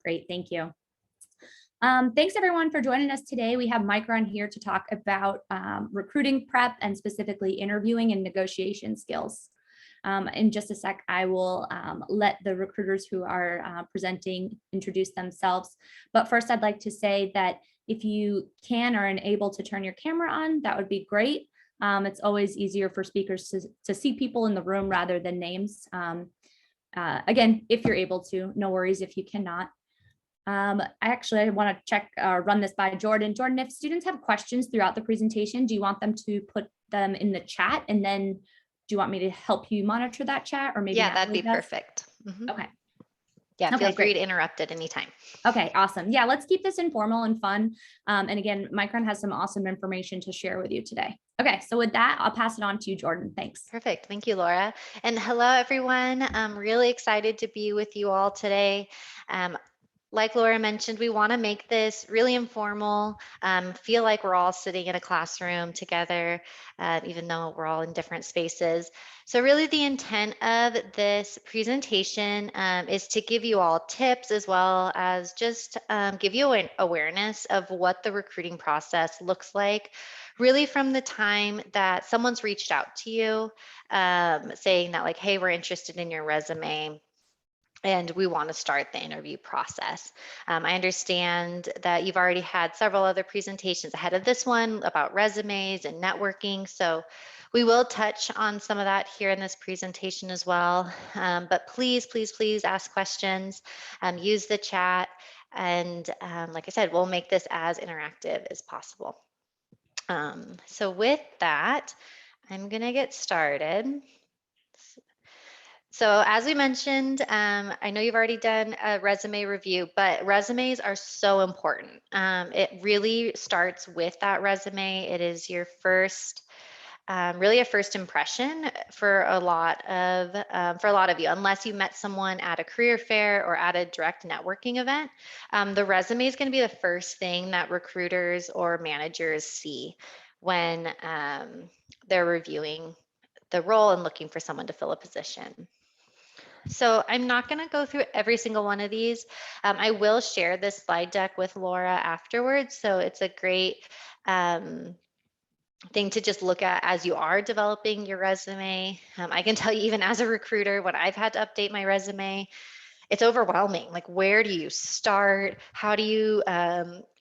Great, thank you. Thanks everyone for joining us today. We have Micron here to talk about recruiting prep and specifically interviewing and negotiation skills. In just a sec, I will let the recruiters who are presenting introduce themselves. But first, I'd like to say that if you can or are able to turn your camera on, that would be great. It's always easier for speakers to see people in the room rather than names. Again, if you're able to, no worries if you cannot. I want to check, run this by Jordan. Jordan, if students have questions throughout the presentation, do you want them to put them in the chat? And then do you want me to help you monitor that chat, or maybe? Yeah, that'd be perfect. Okay. Yeah, okay, feel free great. to interrupt at any time. Okay, awesome. Yeah, let's keep this informal and fun. And again, Micron has some awesome information to share with you today. Okay, so with that, I'll pass it on to you, Jordan. Thanks. Perfect. Thank you, Laura. And hello, everyone. I'm really excited to be with you all today. Like Laura mentioned, we want to make this really informal, feel like we're all sitting in a classroom together, even though we're all in different spaces. So really the intent of this presentation is to give you all tips as well as just give you an awareness of what the recruiting process looks like, really from the time that someone's reached out to you saying that like, hey, we're interested in your resume, and we want to start the interview process. I understand that you've already had several other presentations ahead of this one about resumes and networking. So we will touch on some of that here in this presentation as well. But please, please, please ask questions, use the chat. And like I said, we'll make this as interactive as possible. So with that, I'm going to get started. So as we mentioned, I know you've already done a resume review, but resumes are so important. It really starts with that resume. It is your first, really a first impression for a lot of you, unless you met someone at a career fair or at a direct networking event. The resume is going to be the first thing that recruiters or managers see when they're reviewing the role and looking for someone to fill a position. So I'm not going to go through every single one of these. I will share this slide deck with Laura afterwards. So it's a great thing to just look at as you are developing your resume. I can tell you, even as a recruiter, when I've had to update my resume, it's overwhelming. Like, where do you start? How do you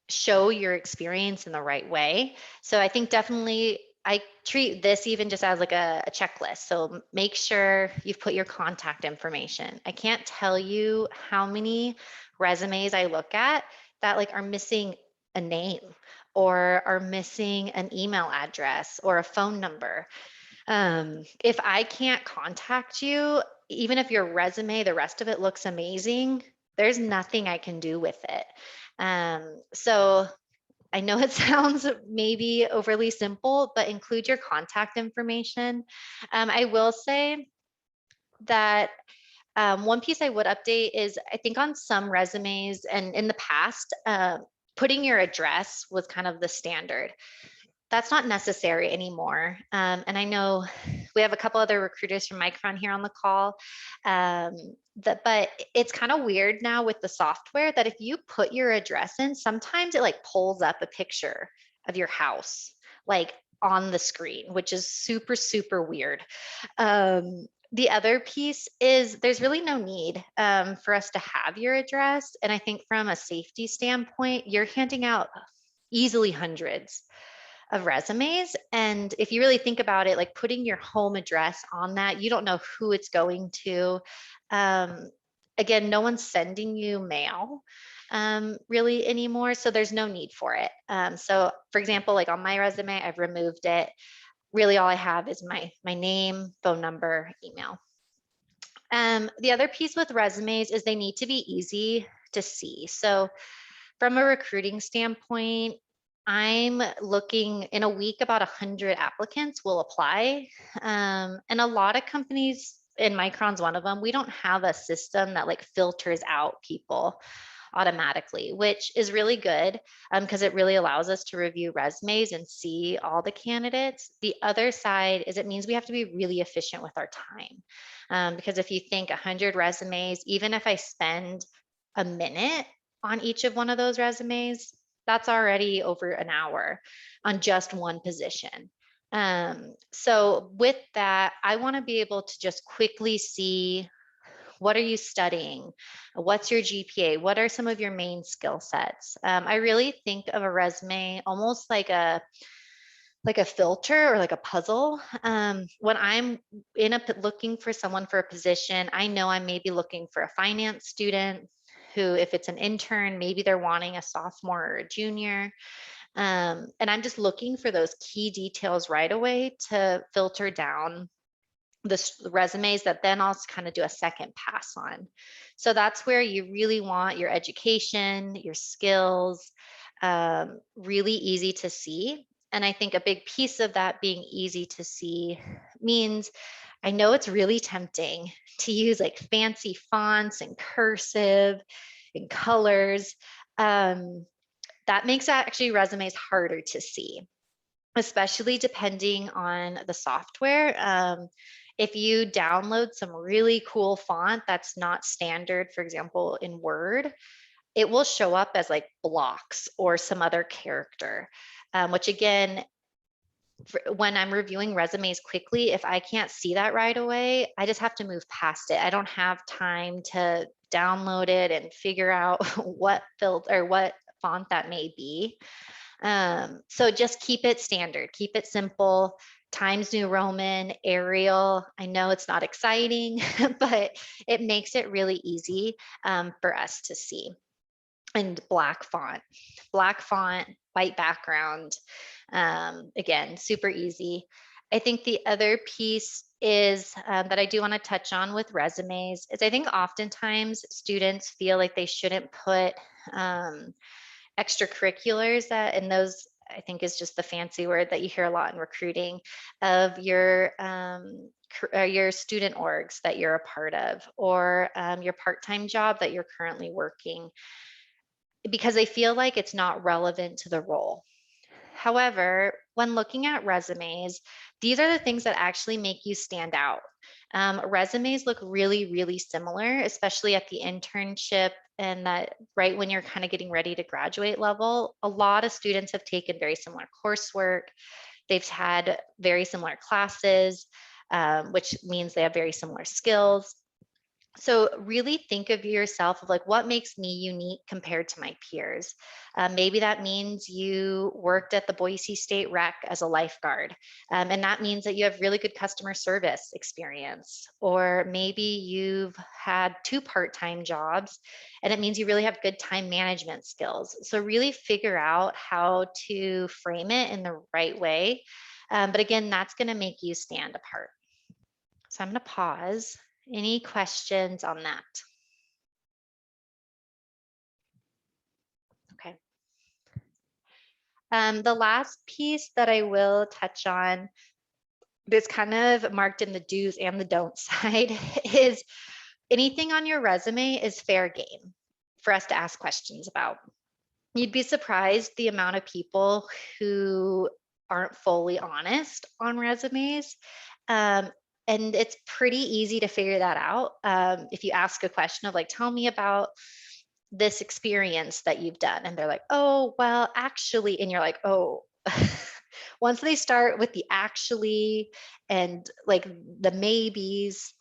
show your experience in the right way? So I think definitely I treat this even just as like a checklist. So make sure you've put your contact information. I can't tell you how many resumes I look at that like are missing a name or are missing an email address or a phone number. If I can't contact you, even if your resume, the rest of it looks amazing, there's nothing I can do with it. So I know it sounds maybe overly simple, but include your contact information. I will say that one piece I would update is I think on some resumes and in the past, putting your address was kind of the standard. That's not necessary anymore. And I know we have a couple other recruiters from Micron here on the call, but it's kind of weird now with the software that if you put your address in, sometimes it like pulls up a picture of your house, like on the screen, which is super, super weird. The other piece is there's really no need for us to have your address. And I think from a safety standpoint, you're handing out easily hundreds of resumes. And if you really think about it, like putting your home address on that, you don't know who it's going to. Again, no one's sending you mail really anymore, so there's no need for it. So for example, like on my resume, I've removed it. Really all I have is my name, phone number, email. The other piece with resumes is they need to be easy to see. So from a recruiting standpoint, I'm looking in a week, about 100 applicants will apply. And a lot of companies, and Micron's one of them, we don't have a system that like filters out people automatically, which is really good because it really allows us to review resumes and see all the candidates. The other side is it means we have to be really efficient with our time. Because if you think 100 resumes, even if I spend a minute on each of one of those resumes, that's already over an hour on just one position. So with that, I want to be able to just quickly see, what are you studying? What's your GPA? What are some of your main skill sets? I really think of a resume almost like a filter or like a puzzle. When I'm looking for someone for a position, I know I'm maybe looking for a finance student who, if it's an intern, maybe they're wanting a sophomore or a junior. And I'm just looking for those key details right away to filter down the resumes that then I'll kind of do a second pass on. So that's where you really want your education, your skills, really easy to see. And I think a big piece of that being easy to see means, I know it's really tempting to use like fancy fonts and cursive and colors. That makes actually resumes harder to see, especially depending on the software. If you download some really cool font that's not standard, for example, in Word, it will show up as like blocks or some other character, which again, when I'm reviewing resumes quickly, if I can't see that right away, I just have to move past it. I don't have time to download it and figure out what filter or what font that may be. So just keep it standard, keep it simple. Times New Roman, Arial. I know it's not exciting, but it makes it really easy for us to see. And black font, white background. Again, super easy. I think the other piece is that I do want to touch on with resumes is I think oftentimes students feel like they shouldn't put extracurriculars that, and those I think is just the fancy word that you hear a lot in recruiting, of your student orgs that you're a part of, or your part-time job that you're currently working, because they feel like it's not relevant to the role. However, when looking at resumes, these are the things that actually make you stand out. Resumes look really, really similar, especially at the internship and that right when you're kind of getting ready to graduate level. A lot of students have taken very similar coursework. They've had very similar classes, which means they have very similar skills. So really think of yourself of like, what makes me unique compared to my peers? Maybe that means you worked at the Boise State Rec as a lifeguard, and that means that you have really good customer service experience. Or maybe you've had 2 part-time jobs, and it means you really have good time management skills. So really figure out how to frame it in the right way. But again, that's going to make you stand apart. So I'm going to pause. Any questions on that? Okay. The last piece that I will touch on, that's kind of marked in the do's and the don'ts side, is anything on your resume is fair game for us to ask questions about. You'd be surprised the amount of people who aren't fully honest on resumes. And it's pretty easy to figure that out. If you ask a question of like, tell me about this experience that you've done. And they're like, oh, well, actually, and you're like, oh, once they start with the actually and like the maybes,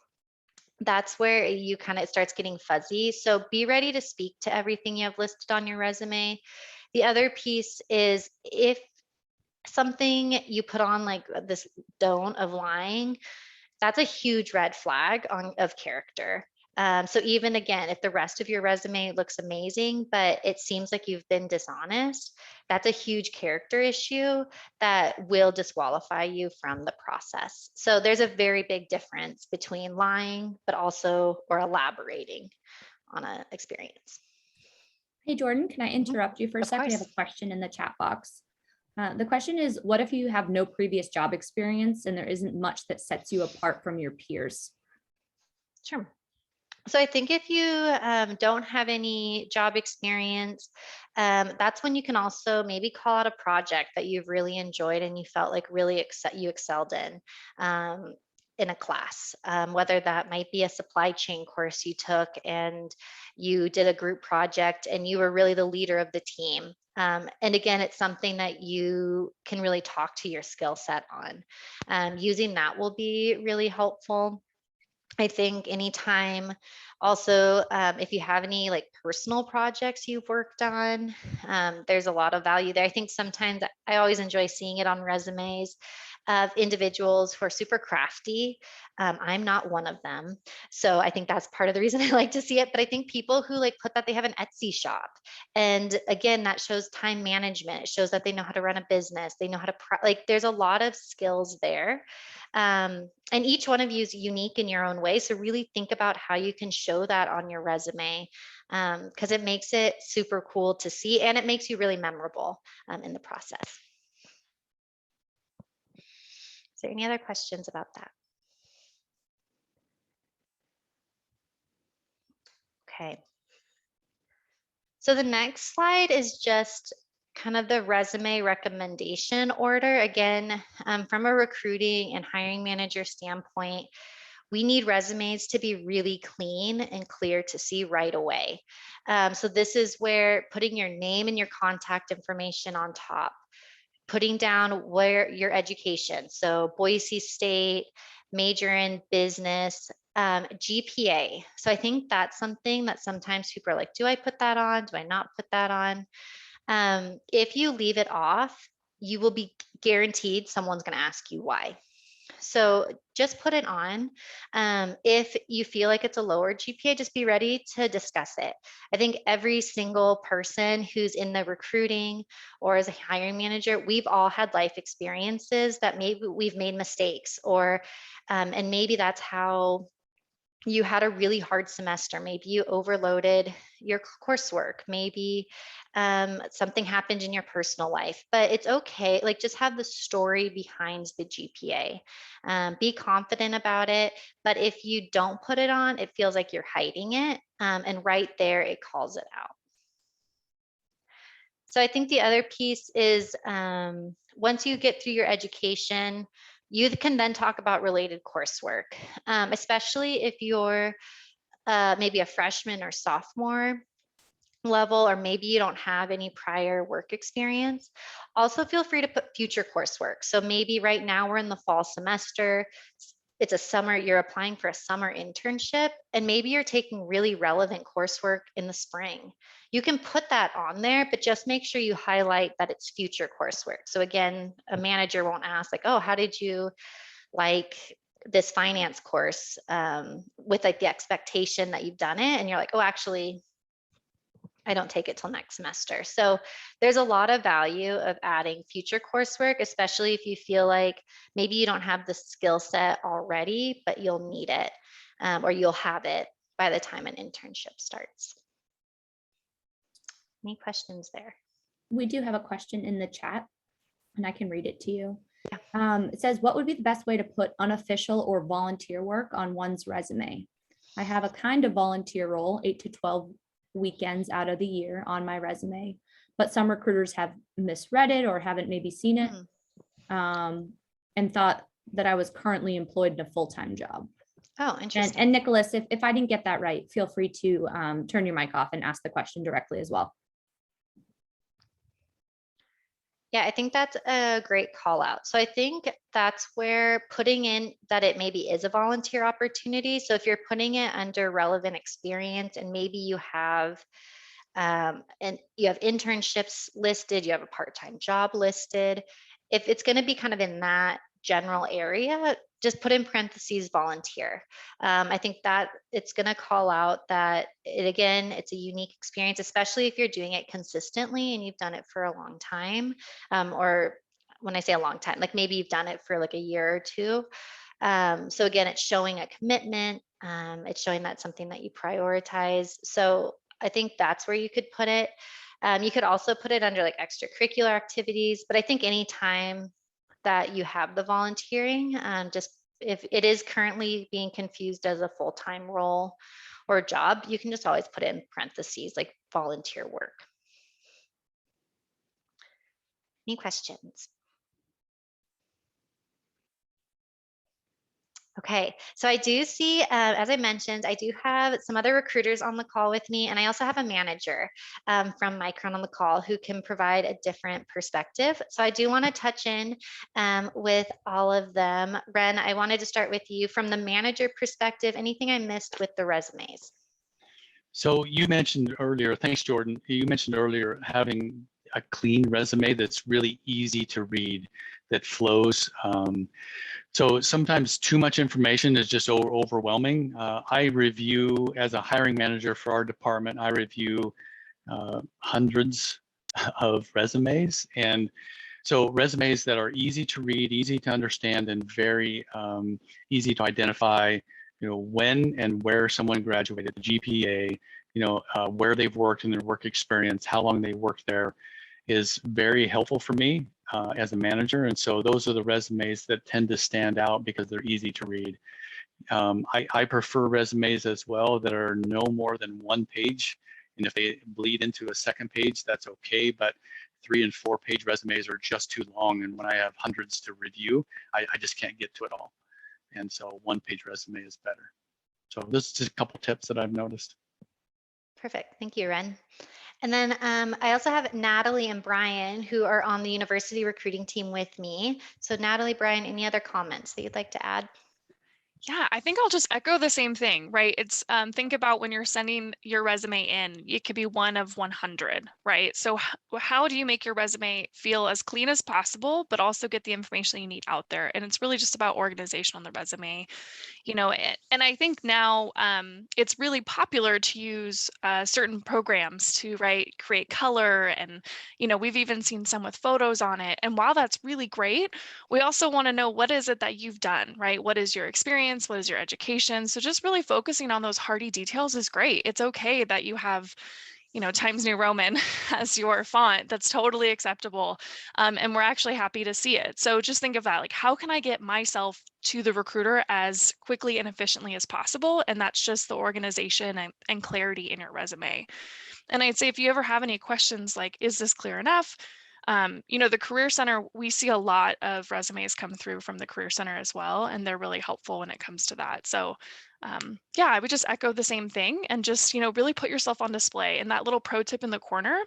that's where you kind of, it starts getting fuzzy. So be ready to speak to everything you have listed on your resume. The other piece is, if something you put on like this don't of lying, that's a huge red flag of character. So even again, if the rest of your resume looks amazing, but it seems like you've been dishonest, that's a huge character issue that will disqualify you from the process. So there's a very big difference between lying, but also, or elaborating on an experience. Hey, Jordan, can I interrupt you for a sec? We have a question in the chat box. The question is, what if you have no previous job experience and there isn't much that sets you apart from your peers? Sure. So I think if you don't have any job experience, that's when you can also maybe call out a project that you've really enjoyed and you felt like really you excelled in. in a class, whether that might be a supply chain course you took and you did a group project and you were really the leader of the team. And again, it's something that you can really talk to your skill set on. Using that will be really helpful. I think anytime also, if you have any like personal projects you've worked on, there's a lot of value there. I think sometimes I always enjoy seeing it on resumes of individuals who are super crafty. I'm not one of them. So I think that's part of the reason I like to see it. But I think people who like put that they have an Etsy shop. And again, that shows time management. It shows that they know how to run a business. They know how to, like, there's a lot of skills there. And each one of you is unique in your own way. So really think about how you can show that on your resume, because it makes it super cool to see and it makes you really memorable in the process. Is there any other questions about that? Okay. So the next slide is just kind of the resume recommendation order. Again, from a recruiting and hiring manager standpoint, we need resumes to be really clean and clear to see right away. So this is where putting your name and your contact information on top, putting down where your education, so Boise State, major in business, GPA. So I think that's something that sometimes people are like, do I put that on? Do I not put that on? If you leave it off, you will be guaranteed someone's going to ask you why. So just put it on. If you feel like it's a lower GPA, just be ready to discuss it. I think every single person who's in the recruiting or as a hiring manager, we've all had life experiences that maybe we've made mistakes, or and maybe that's how you had a really hard semester. Maybe you overloaded your coursework. Maybe something happened in your personal life, but it's okay. Like, just have the story behind the GPA. Be confident about it. But if you don't put it on, it feels like you're hiding it. And right there, it calls it out. So I think the other piece is once you get through your education, you can then talk about related coursework, especially if you're maybe a freshman or sophomore level, or maybe you don't have any prior work experience. Also feel free to put future coursework. So maybe right now we're in the fall semester. It's a summer, you're applying for a summer internship, and maybe you're taking really relevant coursework in the spring. You can put that on there, but just make sure you highlight that it's future coursework. So again, a manager won't ask like, oh, how did you like this finance course, with like the expectation that you've done it, and you're like, oh, actually, I don't take it till next semester. So there's a lot of value of adding future coursework, especially if you feel like maybe you don't have the skill set already, but you'll need it, or you'll have it by the time an internship starts. Any questions there? We do have a question in the chat, and I can read it to you. It says, what would be the best way to put unofficial or volunteer work on one's resume? I have a kind of volunteer role, 8 to 12 weekends out of the year on my resume, but some recruiters have misread it or haven't maybe seen it, and thought that I was currently employed in a full-time job. Oh, interesting. And Nicholas, if I didn't get that right, feel free to turn your mic off and ask the question directly as well. Yeah, I think that's a great call out. So I think that's where putting in that it maybe is a volunteer opportunity. So if you're putting it under relevant experience, and maybe you have and you have internships listed, you have a part-time job listed, if it's going to be kind of in that general area, just put in parentheses volunteer. I think that it's going to call out that again, it's a unique experience, especially if you're doing it consistently and you've done it for a long time, or when I say a long time, like maybe you've done it for like a year or two. So again, it's showing a commitment. It's showing that's something that you prioritize. So I think that's where you could put it. You could also put it under like extracurricular activities, but I think anytime that you have the volunteering, just if it is currently being confused as a full-time role or job, you can just always put it in parentheses like volunteer work. Any questions? Okay, so I do see, as I mentioned, I do have some other recruiters on the call with me, and I also have a manager from Micron on the call who can provide a different perspective. So I do want to touch in with all of them. Ren, I wanted to start with you from the manager perspective. Anything I missed with the resumes? So you mentioned earlier, thanks, Jordan. You mentioned earlier having a clean resume that's really easy to read, that flows. So sometimes too much information is just overwhelming. I review, as a hiring manager for our department, I review hundreds of resumes. And so resumes that are easy to read, easy to understand, and very easy to identify, when and where someone graduated, the GPA, where they've worked in their work experience, how long they worked there, is very helpful for me as a manager. And so those are the resumes that tend to stand out because they're easy to read. I prefer resumes as well that are no more than 1 page. And if they bleed into a second page, that's okay. But 3 and 4 page resumes are just too long. And when I have hundreds to review, I just can't get to it all. And so 1 page resume is better. So this is just a couple tips that I've noticed. Perfect. Thank you, Ren. And then I also have Natalie and Brian who are on the university recruiting team with me. So Natalie, Brian, any other comments that you'd like to add? Yeah, I think I'll just echo the same thing, right? It's think about when you're sending your resume in, it could be 1 of 100, right? So how do you make your resume feel as clean as possible, but also get the information you need out there? And it's really just about organization on the resume. And I think now it's really popular to use certain programs to create color, and we've even seen some with photos on it. And while that's really great, we also want to know, what is it that you've done, right? What is your experience? What is your education? So just really focusing on those hardy details is great. It's okay that you have Times New Roman as your font. That's totally acceptable. And we're actually happy to see it. So just think of that, like, how can I get myself to the recruiter as quickly and efficiently as possible? And that's just the organization and clarity in your resume. And I'd say, if you ever have any questions, like, is this clear enough? The Career Center, we see a lot of resumes come through from the Career Center as well, and they're really helpful when it comes to that. So yeah, I would just echo the same thing, and just, really put yourself on display. And that little pro tip in the corner,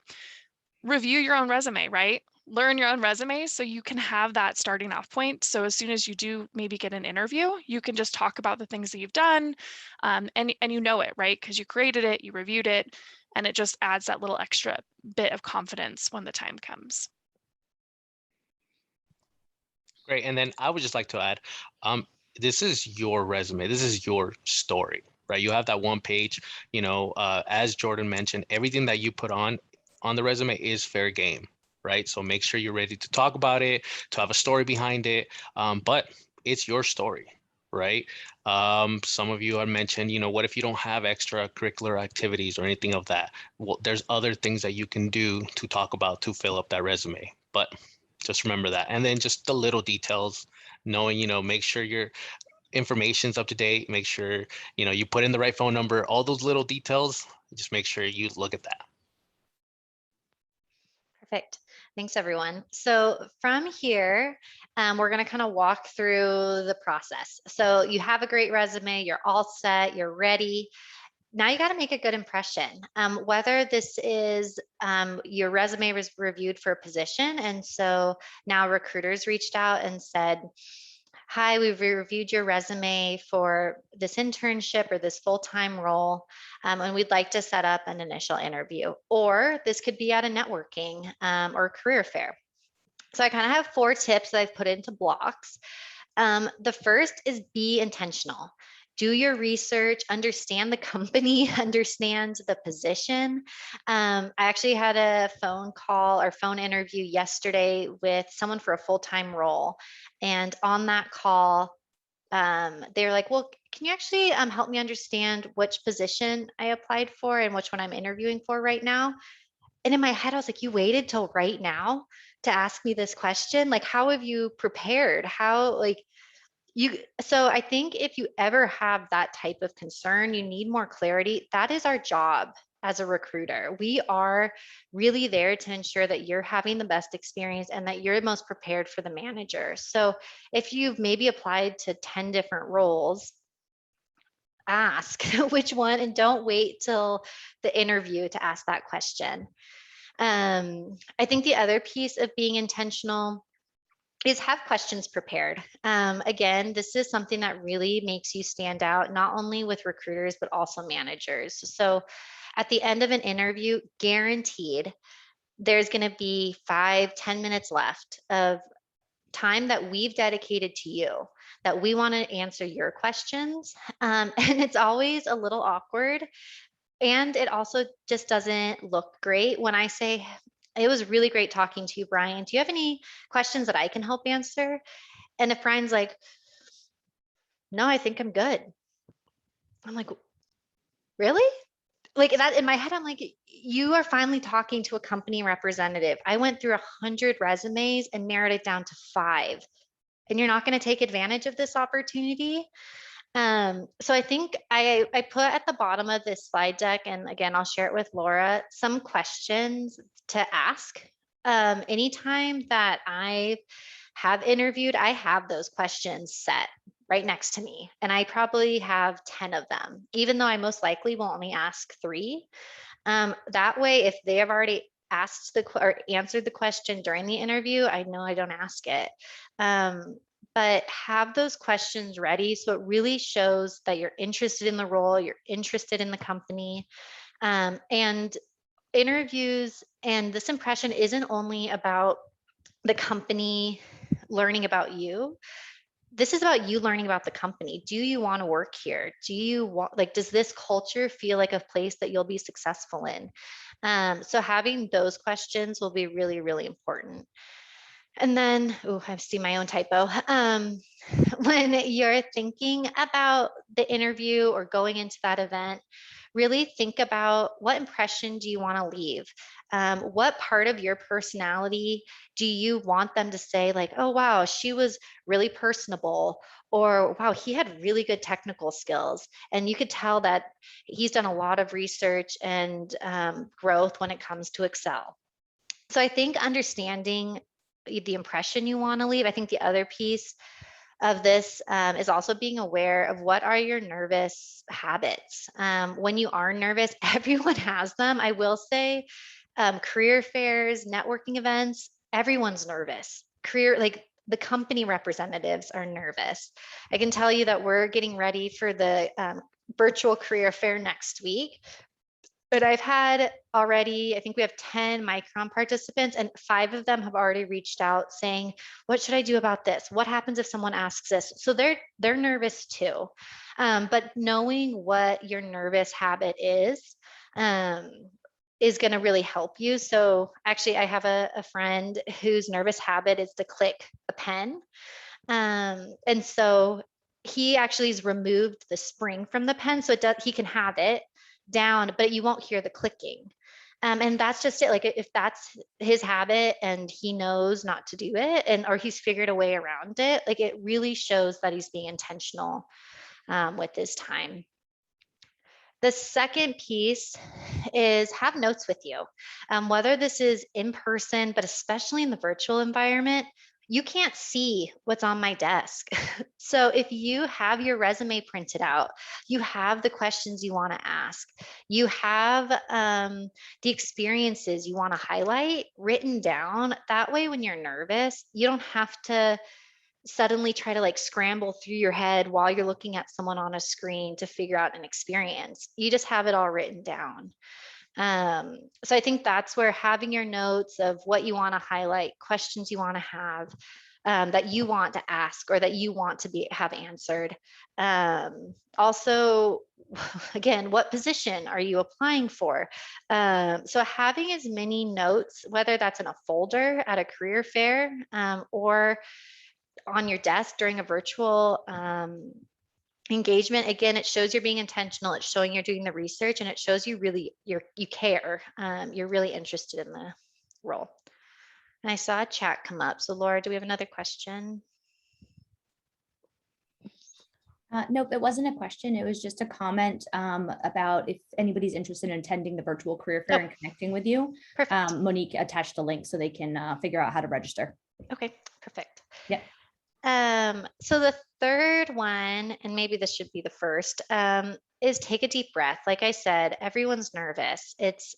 review your own resume, right? Learn your own resume so you can have that starting off point. So as soon as you do maybe get an interview, you can just talk about the things that you've done, and you know it, right? Because you created it, you reviewed it, and it just adds that little extra bit of confidence when the time comes. Great. And then I would just like to add, this is your resume. This is your story, right? You have that 1 page, as Jordan mentioned, everything that you put on the resume is fair game, right? So make sure you're ready to talk about it, to have a story behind it. But it's your story, right? Some of you have mentioned, what if you don't have extracurricular activities or anything of that? Well, there's other things that you can do to talk about to fill up that resume. But just remember that. And then just the little details, knowing, make sure your information's up to date, make sure, you put in the right phone number, all those little details, just make sure you look at that. Perfect. Thanks, everyone. So from here, we're going to kind of walk through the process. So you have a great resume, you're all set, you're ready. Now you got to make a good impression. Whether this is your resume was reviewed for a position, and so now recruiters reached out and said, hi, we've reviewed your resume for this internship or this full-time role, and we'd like to set up an initial interview. Or this could be at a networking or career fair. So I kind of have 4 tips that I've put into blocks. The first is be intentional. Do your research, understand the company, understand the position. I actually had a phone call or phone interview yesterday with someone for a full-time role. And on that call, they were like, well, can you actually help me understand which position I applied for and which one I'm interviewing for right now? And in my head, I was like, you waited till right now to ask me this question? Like, how have you prepared? So I think if you ever have that type of concern, you need more clarity. That is our job as a recruiter. We are really there to ensure that you're having the best experience and that you're most prepared for the manager. So if you've maybe applied to 10 different roles, ask which one, and don't wait till the interview to ask that question. I think the other piece of being intentional is have questions prepared. Again, this is something that really makes you stand out, not only with recruiters, but also managers. So at the end of an interview, guaranteed, there's going to be 5-10 minutes left of time that we've dedicated to you, that we want to answer your questions. And it's always a little awkward. And it also just doesn't look great when I say, it was really great talking to you, Brian. Do you have any questions that I can help answer? And if Brian's like, no, I think I'm good. I'm like, really? Like that in my head, I'm like, you are finally talking to a company representative. I went through 100 resumes and narrowed it down to 5. And you're not going to take advantage of this opportunity. So I think I put at the bottom of this slide deck, and again, I'll share it with Laura, some questions to ask. Anytime that I have interviewed, I have those questions set right next to me, and I probably have 10 of them, even though I most likely will only ask 3. That way, if they have already asked or answered the question during the interview, I know I don't ask it. But have those questions ready, so it really shows that you're interested in the role, you're interested in the company. And interviews and this impression isn't only about the company learning about you. This is about you learning about the company. Do you want to work here? Do you want, like, does this culture feel like a place that you'll be successful in? So having those questions will be really, really important. And then, oh, I see my own typo. When you're thinking about the interview or going into that event, really think about what impression do you want to leave? What part of your personality do you want them to say, like, oh, wow, she was really personable, or wow, he had really good technical skills. And you could tell that he's done a lot of research and growth when it comes to Excel. So I think understanding the impression you want to leave. I think the other piece of this is also being aware of what are your nervous habits. When you are nervous, everyone has them. I will say career fairs, networking events, everyone's nervous. Like the company representatives are nervous. I can tell you that we're getting ready for the virtual career fair next week. But I've had already, I think we have 10 Micron participants, and 5 of them have already reached out saying, what should I do about this? What happens if someone asks this? So they're nervous too. But knowing what your nervous habit is going to really help you. So actually, I have a friend whose nervous habit is to click a pen. And so he actually has removed the spring from the pen so he can have it down, but you won't hear the clicking. And that's just it. Like if that's his habit and he knows not to do it, or he's figured a way around it, like it really shows that he's being intentional with his time. The second piece is have notes with you, whether this is in person, but especially in the virtual environment. You can't see what's on my desk. So if you have your resume printed out, you have the questions you want to ask, you have the experiences you want to highlight written down. That way, when you're nervous, you don't have to suddenly try to like scramble through your head while you're looking at someone on a screen to figure out an experience. You just have it all written down. So I think that's where having your notes of what you want to highlight, questions you want to have, that you want to ask or that you want to have answered. Also, again, what position are you applying for? So having as many notes, whether that's in a folder at a career fair or on your desk during a virtual engagement, again, it shows you're being intentional. It's showing you're doing the research, and it shows you really you care. You're really interested in the role. And I saw a chat come up. So Laura, do we have another question? Nope, it wasn't a question. It was just a comment about if anybody's interested in attending the virtual career fair Oh. and connecting with you. Perfect. Monique attached a link so they can figure out how to register. Okay, perfect. Yep. So the third one, and maybe this should be the first, is take a deep breath. Like I said, everyone's nervous. It's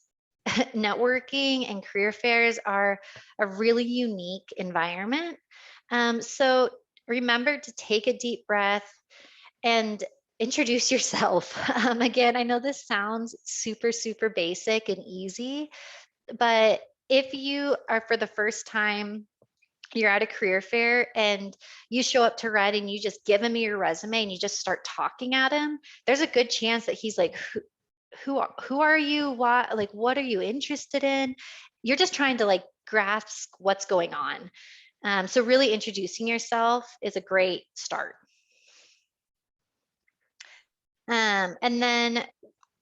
networking and career fairs are a really unique environment. So remember to take a deep breath and introduce yourself. Again, I know this sounds super, super basic and easy, but if you are for the first time, you're at a career fair and you show up to Red and you just give him your resume and you just start talking at him, there's a good chance that he's like, who are you? What are you interested in? You're just trying to like grasp what's going on. So really introducing yourself is a great start. And then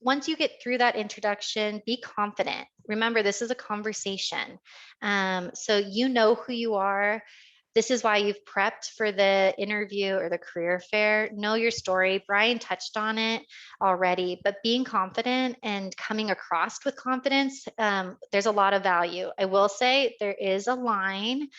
once you get through that introduction, be confident. Remember, this is a conversation. So you know who you are. This is why you've prepped for the interview or the career fair. Know your story. Brian touched on it already, but being confident and coming across with confidence, there's a lot of value. I will say there is a line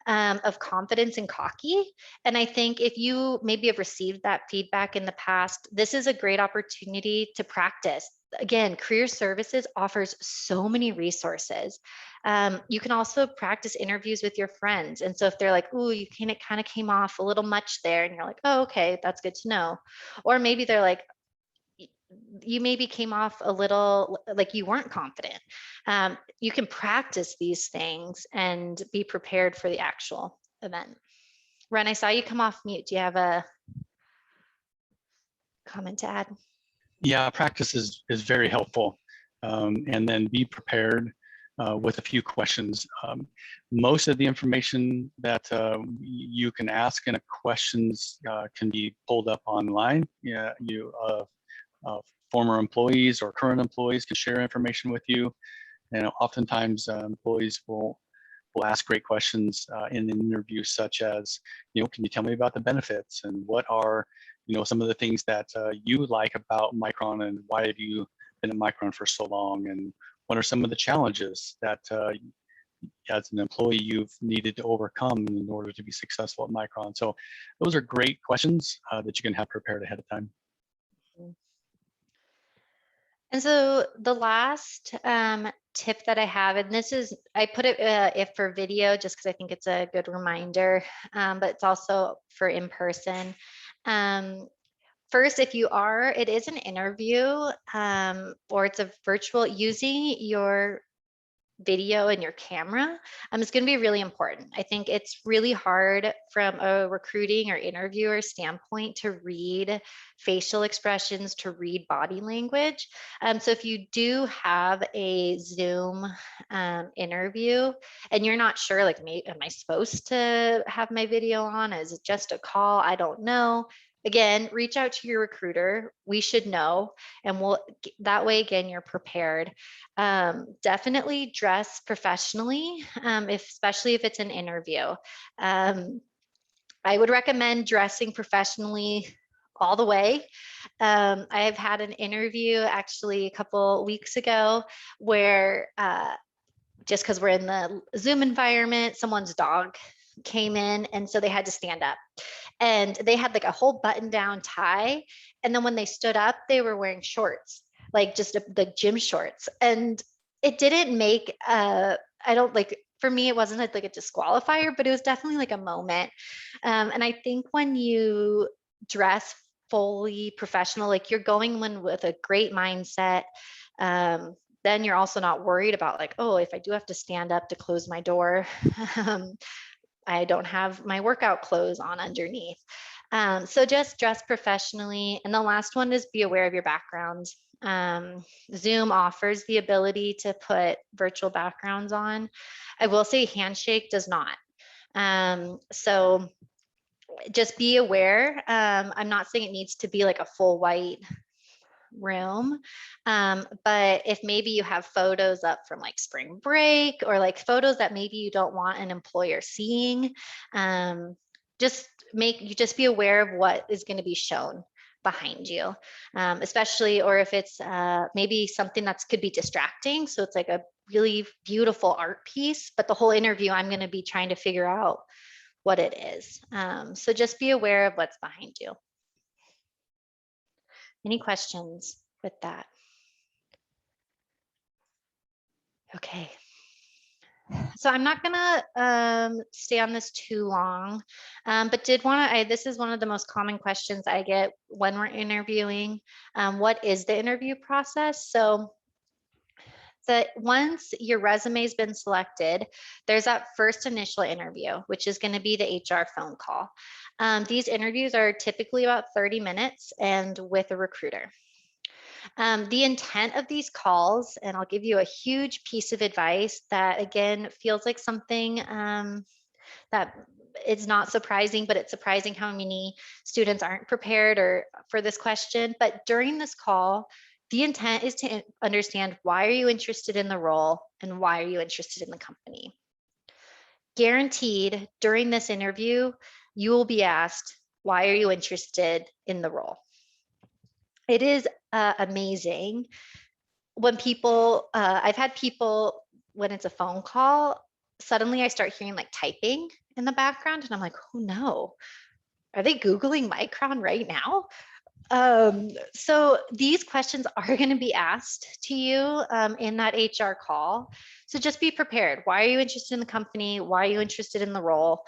of confidence and cocky. And I think if you maybe have received that feedback in the past, this is a great opportunity to practice. Again, career services offers so many resources. You can also practice interviews with your friends. And so if they're like, "Ooh, you kind of came off a little much there," and you're like, "Oh, okay, that's good to know." Or maybe they're like, you maybe came off a little like you weren't confident. You can practice these things and be prepared for the actual event. Ren, I saw you come off mute. Do you have a comment to add? Yeah, practice is very helpful. And then be prepared with a few questions. Most of the information that you can ask in a questions can be pulled up online. Yeah, former employees or current employees can share information with you. And oftentimes employees will ask great questions in an interview, such as, can you tell me about the benefits and what are, some of the things that you like about Micron and why have you been at Micron for so long, and what are some of the challenges that as an employee you've needed to overcome in order to be successful at Micron. So those are great questions that you can have prepared ahead of time. And so the last tip that I have, and this is, I put it if for video, just because I think it's a good reminder, but it's also for in person. First, if it is an interview or it's a virtual, using your video and your camera is going to be really important. I think it's really hard from a recruiting or interviewer standpoint to read facial expressions, to read body language. So if you do have a Zoom interview and you're not sure, like, am I supposed to have my video on? Is it just a call? I don't know. Again, reach out to your recruiter. We should know, and that way, again, you're prepared. Definitely dress professionally, especially if it's an interview. I would recommend dressing professionally all the way. I've had an interview actually a couple weeks ago where just because we're in the Zoom environment, someone's dog came in, and so they had to stand up. And they had like a whole button down tie. And then when they stood up, they were wearing shorts, like just the gym shorts. And it didn't make, for me, it wasn't like a disqualifier, but it was definitely like a moment. And I think when you dress fully professional, like you're going in with a great mindset, then you're also not worried about like, oh, if I do have to stand up to close my door, I don't have my workout clothes on underneath. So just dress professionally. And the last one is be aware of your backgrounds. Zoom offers the ability to put virtual backgrounds on. I will say Handshake does not. So just be aware. I'm not saying it needs to be like a full white room, but if maybe you have photos up from like spring break or like photos that maybe you don't want an employer seeing, just be aware of what is going to be shown behind you, especially, or if it's maybe something that could be distracting. So it's like a really beautiful art piece, but the whole interview, I'm going to be trying to figure out what it is. So just be aware of what's behind you. Any questions with that? Okay. So I'm not gonna stay on this too long, but did want to, this is one of the most common questions I get when we're interviewing. What is the interview process? So once your resume has been selected, there's that first initial interview, which is going to be the HR phone call. These interviews are typically about 30 minutes and with a recruiter. The intent of these calls, and I'll give you a huge piece of advice that again feels like something that it's not surprising, but it's surprising how many students aren't prepared or for this question. But during this call, the intent is to understand, why are you interested in the role and why are you interested in the company? Guaranteed, during this interview, you will be asked, why are you interested in the role? It is amazing when people, I've had people, when it's a phone call, suddenly I start hearing like typing in the background and I'm like, oh no, are they Googling Micron right now? So these questions are going to be asked to you in that HR call. So just be prepared. Why are you interested in the company? Why are you interested in the role?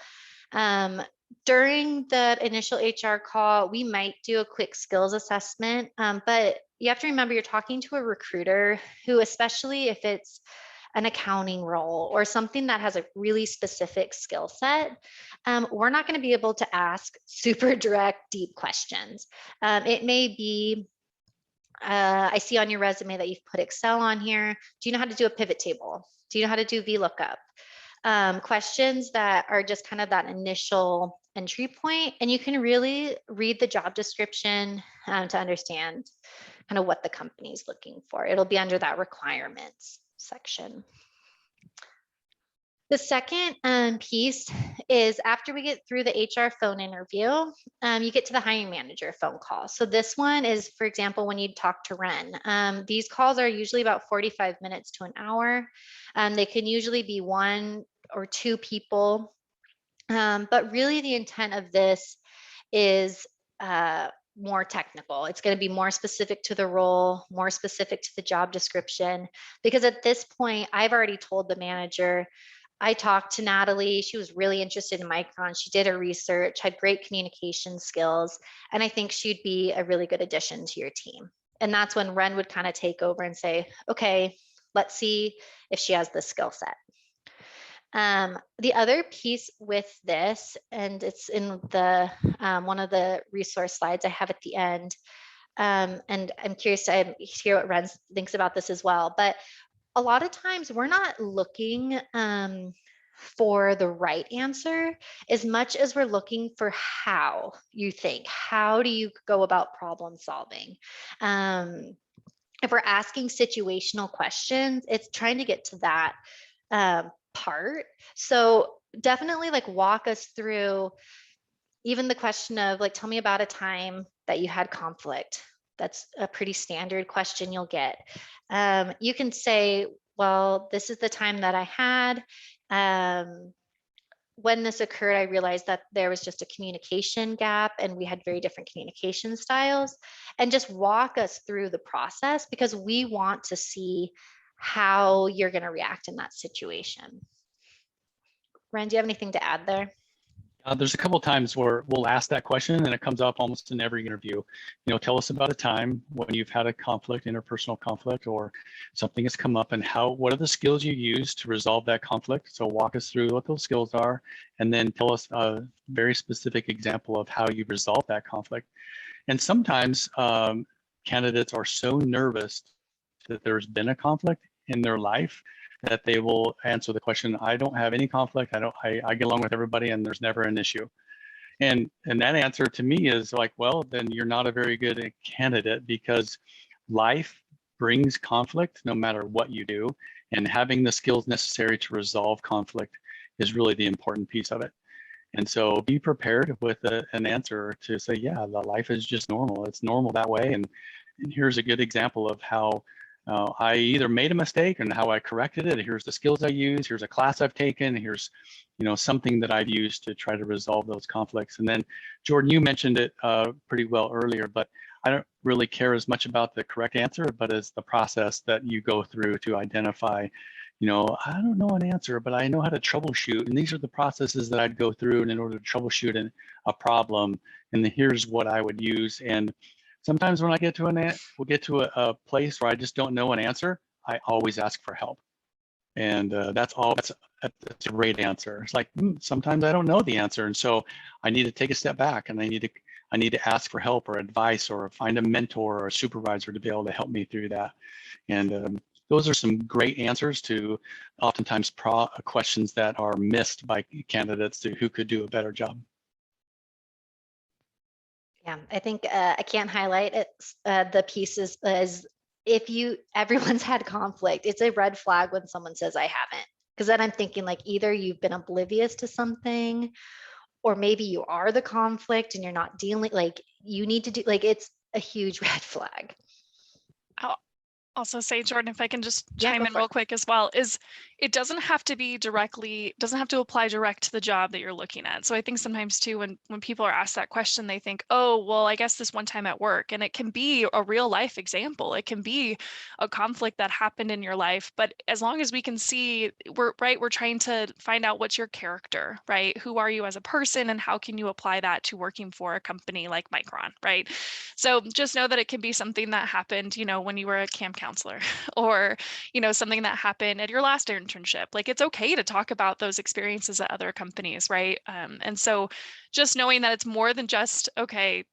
During the initial HR call, we might do a quick skills assessment, but you have to remember you're talking to a recruiter who, especially if it's an accounting role or something that has a really specific skill set, we're not going to be able to ask super direct, deep questions. It may be, I see on your resume that you've put Excel on here. Do you know how to do a pivot table? Do you know how to do VLOOKUP? Questions that are just kind of that initial entry point, and you can really read the job description to understand kind of what the company is looking for. It'll be under that requirements section. The second piece is after we get through the HR phone interview, you get to the hiring manager phone call. So this one is, for example, when you talk to Ren. These calls are usually about 45 minutes to an hour. They can usually be 1 or 2 people. But really the intent of this is more technical. It's going to be more specific to the role, more specific to the job description, because at this point, I've already told the manager, I talked to Natalie. She was really interested in Micron. She did her research, had great communication skills, and I think she'd be a really good addition to your team. And that's when Ren would kind of take over and say, okay, let's see if she has the skill set. The other piece with this, and it's in the one of the resource slides I have at the end, and I'm curious to hear what Ren thinks about this as well, but a lot of times we're not looking for the right answer as much as we're looking for how you think. How do you go about problem solving? If we're asking situational questions, it's trying to get to that part. So definitely like walk us through even the question of like, tell me about a time that you had conflict. That's a pretty standard question you'll get. You can say, well, this is the time that I had. When this occurred, I realized that there was just a communication gap and we had very different communication styles, and just walk us through the process because we want to see how you're going to react in that situation. Ren, do you have anything to add there? There's a couple of times where we'll ask that question and it comes up almost in every interview. You know, tell us about a time when you've had a conflict, interpersonal conflict, or something has come up, and what are the skills you use to resolve that conflict? So walk us through what those skills are, and then tell us a very specific example of how you resolve that conflict. And sometimes candidates are so nervous that there's been a conflict in their life that they will answer the question, I don't have any conflict. I get along with everybody and there's never an issue. And that answer to me is like, well, then you're not a very good candidate, because life brings conflict no matter what you do. And having the skills necessary to resolve conflict is really the important piece of it. And so be prepared with an answer to say, yeah, the life is just normal. It's normal that way. And here's a good example of how I either made a mistake and how I corrected it. Here's the skills I use. Here's a class I've taken. Here's, something that I've used to try to resolve those conflicts. And then, Jordan, you mentioned it pretty well earlier, but I don't really care as much about the correct answer, but as the process that you go through to identify, I don't know an answer, but I know how to troubleshoot. And these are the processes that I'd go through in order to troubleshoot a problem. And here's what I would use. And sometimes when I get to a place where I just don't know an answer, I always ask for help. And that's a great answer. It's like, sometimes I don't know the answer. And so I need to take a step back and I need to ask for help or advice or find a mentor or a supervisor to be able to help me through that. And those are some great answers to oftentimes questions that are missed by candidates who could do a better job. Yeah, I think I can't highlight it, the pieces as everyone's had conflict. It's a red flag when someone says I haven't, because then I'm thinking like either you've been oblivious to something, or maybe you are the conflict and you're not dealing, like you need to do, like it's a huge red flag. I'll also say, Jordan, if I can just Yeah, chime go in for real it. quick as well, is it doesn't have to apply direct to the job that you're looking at. So I think sometimes too, when people are asked that question, they think, oh, well, I guess this one time at work, and it can be a real life example. It can be a conflict that happened in your life, but as long as we can see, we're trying to find out what's your character, right? Who are you as a person, and how can you apply that to working for a company like Micron, right? So just know that it can be something that happened, when you were a camp counselor, or, something that happened at your last internship. Like it's okay to talk about those experiences at other companies, right? And so just knowing that it's more than just, okay,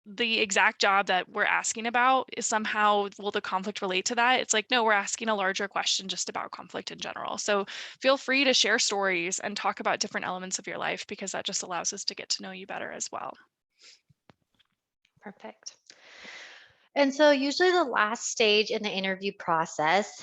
the exact job that we're asking about is somehow, will the conflict relate to that? It's like, no, we're asking a larger question just about conflict in general. So feel free to share stories and talk about different elements of your life, because that just allows us to get to know you better as well. Perfect. And so usually the last stage in the interview process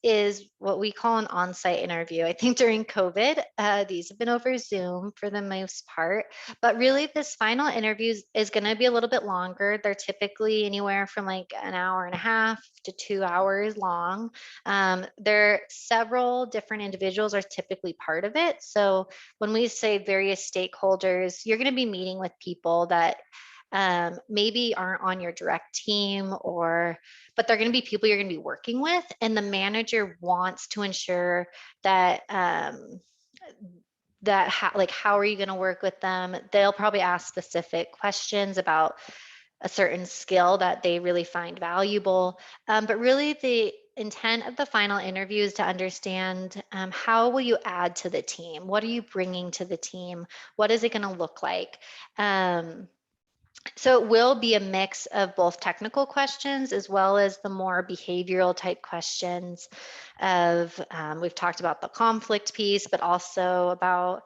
is what we call an on-site interview. I think during COVID, these have been over Zoom for the most part, but really this final interview is going to be a little bit longer. They're typically anywhere from like an hour and a half to 2 hours long. Several different individuals are typically part of it. So when we say various stakeholders, you're going to be meeting with people that maybe aren't on your direct team, but they're going to be people you're going to be working with, and the manager wants to ensure that how are you going to work with them? They'll probably ask specific questions about a certain skill that they really find valuable, but really the intent of the final interview is to understand how will you add to the team? What are you bringing to the team? What is it going to look like? So it will be a mix of both technical questions as well as the more behavioral type questions we've talked about the conflict piece, but also about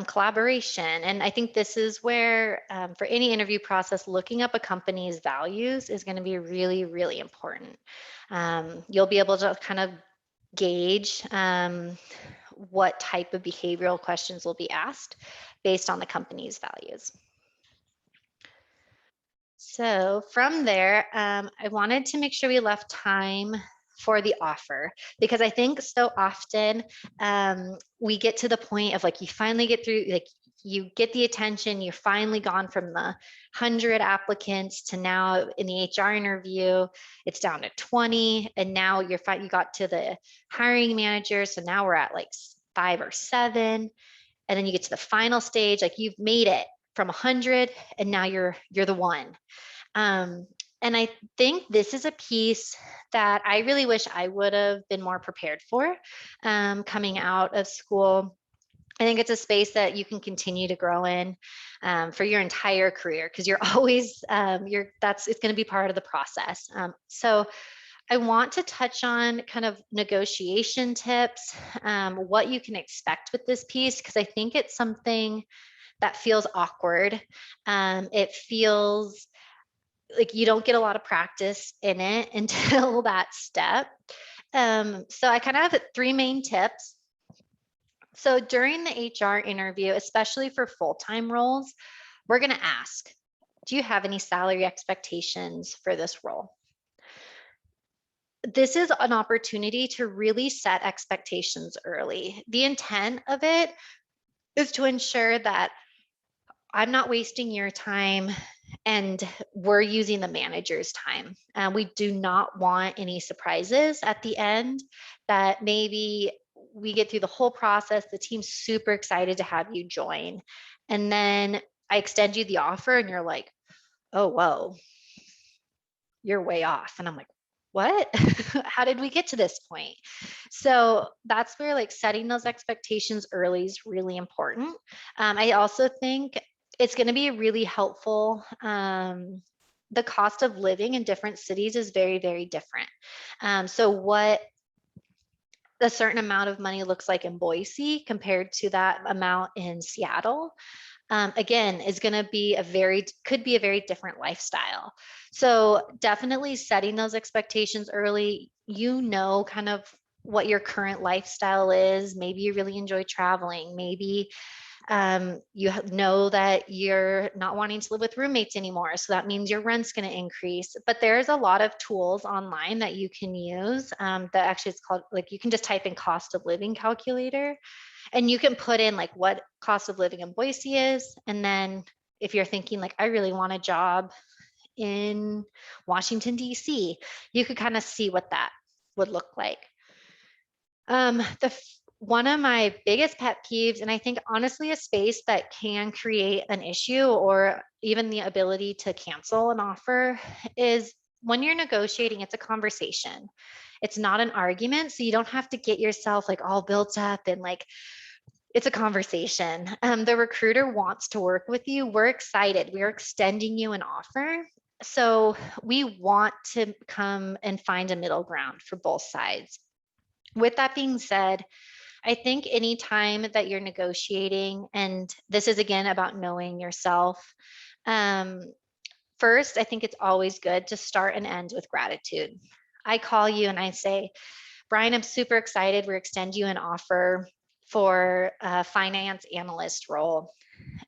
collaboration. And I think this is where for any interview process, looking up a company's values is going to be really, really important. You'll be able to kind of gauge what type of behavioral questions will be asked based on the company's values. So from there, I wanted to make sure we left time for the offer, because I think so often we get to the point of like, you finally get through, like you get the attention, you're finally gone from the 100 applicants to now in the HR interview, it's down to 20. And now you got to the hiring manager. So now we're at like 5 or 7. And then you get to the final stage, like you've made it from 100 and now you're the one. And I think this is a piece that I really wish I would have been more prepared for coming out of school. I think it's a space that you can continue to grow in for your entire career, because you're always it's going to be part of the process. So I want to touch on kind of negotiation tips, what you can expect with this piece, because I think it's something that feels awkward. It feels like you don't get a lot of practice in it until that step. So I kind of have 3 main tips. So during the HR interview, especially for full-time roles, we're going to ask, do you have any salary expectations for this role? This is an opportunity to really set expectations early. The intent of it is to ensure that I'm not wasting your time and we're using the manager's time. We do not want any surprises at the end that maybe we get through the whole process, the team's super excited to have you join. And then I extend you the offer and you're like, oh, whoa, you're way off. And I'm like, what? How did we get to this point? So that's where like setting those expectations early is really important. I also think it's going to be really helpful. The cost of living in different cities is very, very different. So what a certain amount of money looks like in Boise compared to that amount in Seattle, again, is going to be could be a very different lifestyle. So definitely setting those expectations early, kind of what your current lifestyle is. Maybe you really enjoy traveling. Maybe you know that you're not wanting to live with roommates anymore. So that means your rent's going to increase. But there's a lot of tools online that you can use that actually it's called, like, you can just type in cost of living calculator and you can put in like what cost of living in Boise is. And then if you're thinking like, I really want a job in Washington, DC, you could kind of see what that would look like. One of my biggest pet peeves, and I think honestly a space that can create an issue or even the ability to cancel an offer, is when you're negotiating, it's a conversation. It's not an argument. So you don't have to get yourself like all built up and like, it's a conversation. The recruiter wants to work with you. We're excited. We're extending you an offer. So we want to come and find a middle ground for both sides. With that being said, I think anytime that you're negotiating, and this is again about knowing yourself, first, I think it's always good to start and end with gratitude. I call you and I say, Brian, I'm super excited. We're extending you an offer for a finance analyst role.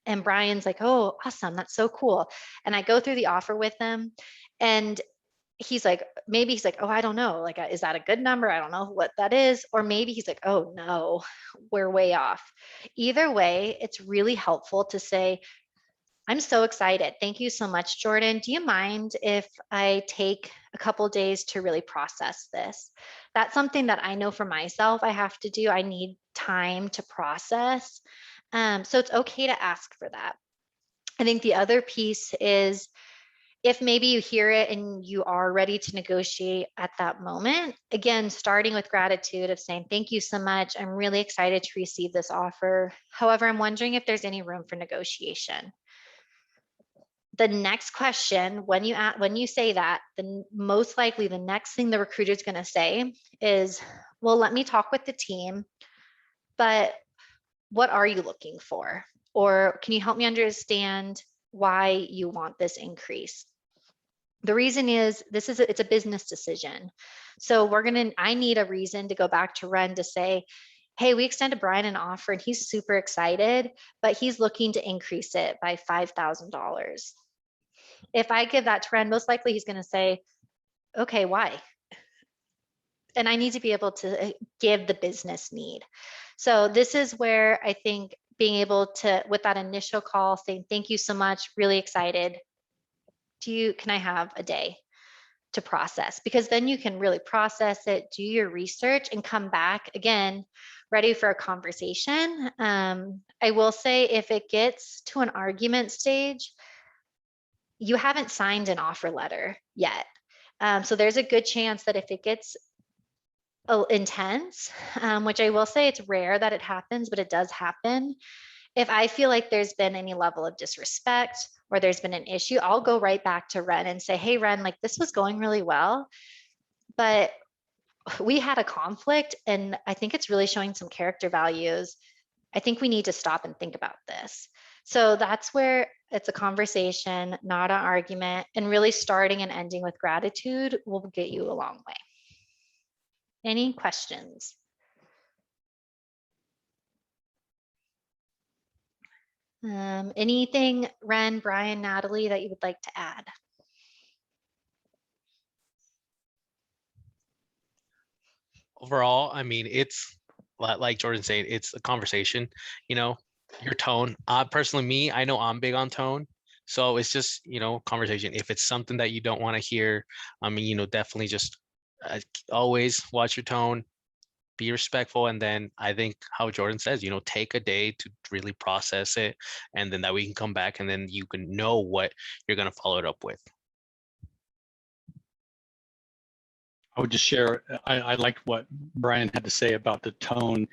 And Brian's like, oh, awesome. That's so cool. And I go through the offer with them and he's like, maybe he's like, oh, I don't know. Like, is that a good number? I don't know what that is. Or maybe he's like, oh no, we're way off. Either way, it's really helpful to say, I'm so excited. Thank you so much, Jordan. Do you mind if I take a couple days to really process this? That's something that I know for myself I have to do. I need time to process. So it's okay to ask for that. I think the other piece is, if maybe you hear it and you are ready to negotiate at that moment, again, starting with gratitude of saying, thank you so much. I'm really excited to receive this offer. However, I'm wondering if there's any room for negotiation. The next question, when you say that, then most likely the next thing the recruiter is going to say is, well, let me talk with the team, but what are you looking for? Or can you help me understand why you want this increase? The reason is it's a business decision. So I need a reason to go back to Ren to say, hey, we extended Brian an offer and he's super excited, but he's looking to increase it by $5,000. If I give that to Ren, most likely he's going to say, okay, why? And I need to be able to give the business need. So this is where I think being able to, with that initial call, saying, thank you so much, really excited. Can I have a day to process? Because then you can really process it, do your research and come back again, ready for a conversation. I will say if it gets to an argument stage, you haven't signed an offer letter yet. So there's a good chance that if it gets intense, which I will say it's rare that it happens, but it does happen. If I feel like there's been any level of disrespect or there's been an issue, I'll go right back to Ren and say, hey, Ren, like this was going really well, but we had a conflict and I think it's really showing some character values. I think we need to stop and think about this. So that's where it's a conversation, not an argument, and really starting and ending with gratitude will get you a long way. Any questions? Anything, Ren, Brian, Natalie, that you would like to add? Overall, I mean, it's like Jordan said, it's a conversation, you know, your tone. Personally, me, I know I'm big on tone. So it's just, conversation. If it's something that you don't want to hear, I mean, definitely just always watch your tone, be respectful. And then I think how Jordan says, take a day to really process it. And then that we can come back and then you can know what you're going to follow it up with. I would just share, I liked what Brian had to say about the tone,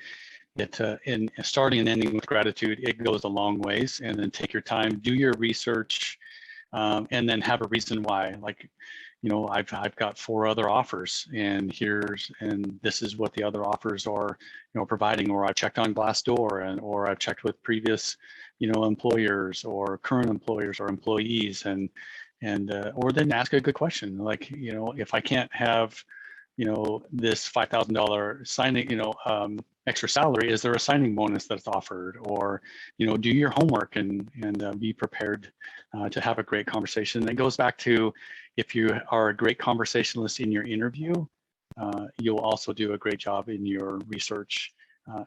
that in starting and ending with gratitude, it goes a long ways. And then take your time, do your research, and then have a reason why. Like, I've got 4 other offers, and this is what the other offers are, providing. Or I've checked on Glassdoor, or I've checked with previous, employers or current employers or employees, or then ask a good question, like, if I can't have, this $5,000 signing, extra salary, is there a signing bonus that's offered? Or, do your homework and be prepared to have a great conversation. It goes back to, if you are a great conversationalist in your interview, you'll also do a great job in your research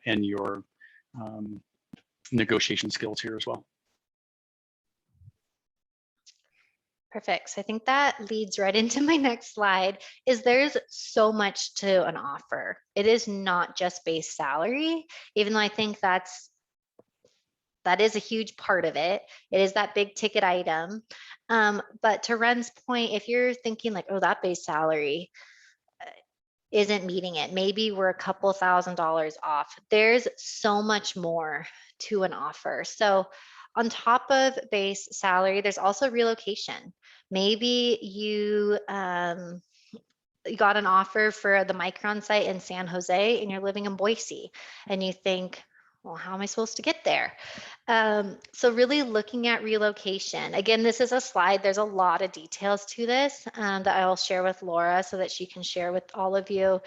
and your negotiation skills here as well. Perfect. So I think that leads right into my next slide. Is there's so much to an offer. It is not just base salary, even though I think that is a huge part of it. It is that big ticket item. But to Ren's point, if you're thinking like, oh, that base salary isn't meeting it, maybe we're a couple $1,000s off. There's so much more to an offer. So on top of base salary, there's also relocation. Maybe you got an offer for the Micron site in San Jose and you're living in Boise, and you think, well, how am I supposed to get there? So really looking at relocation. Again, this is a slide. There's a lot of details to this that I'll share with Laura so that she can share with all of you.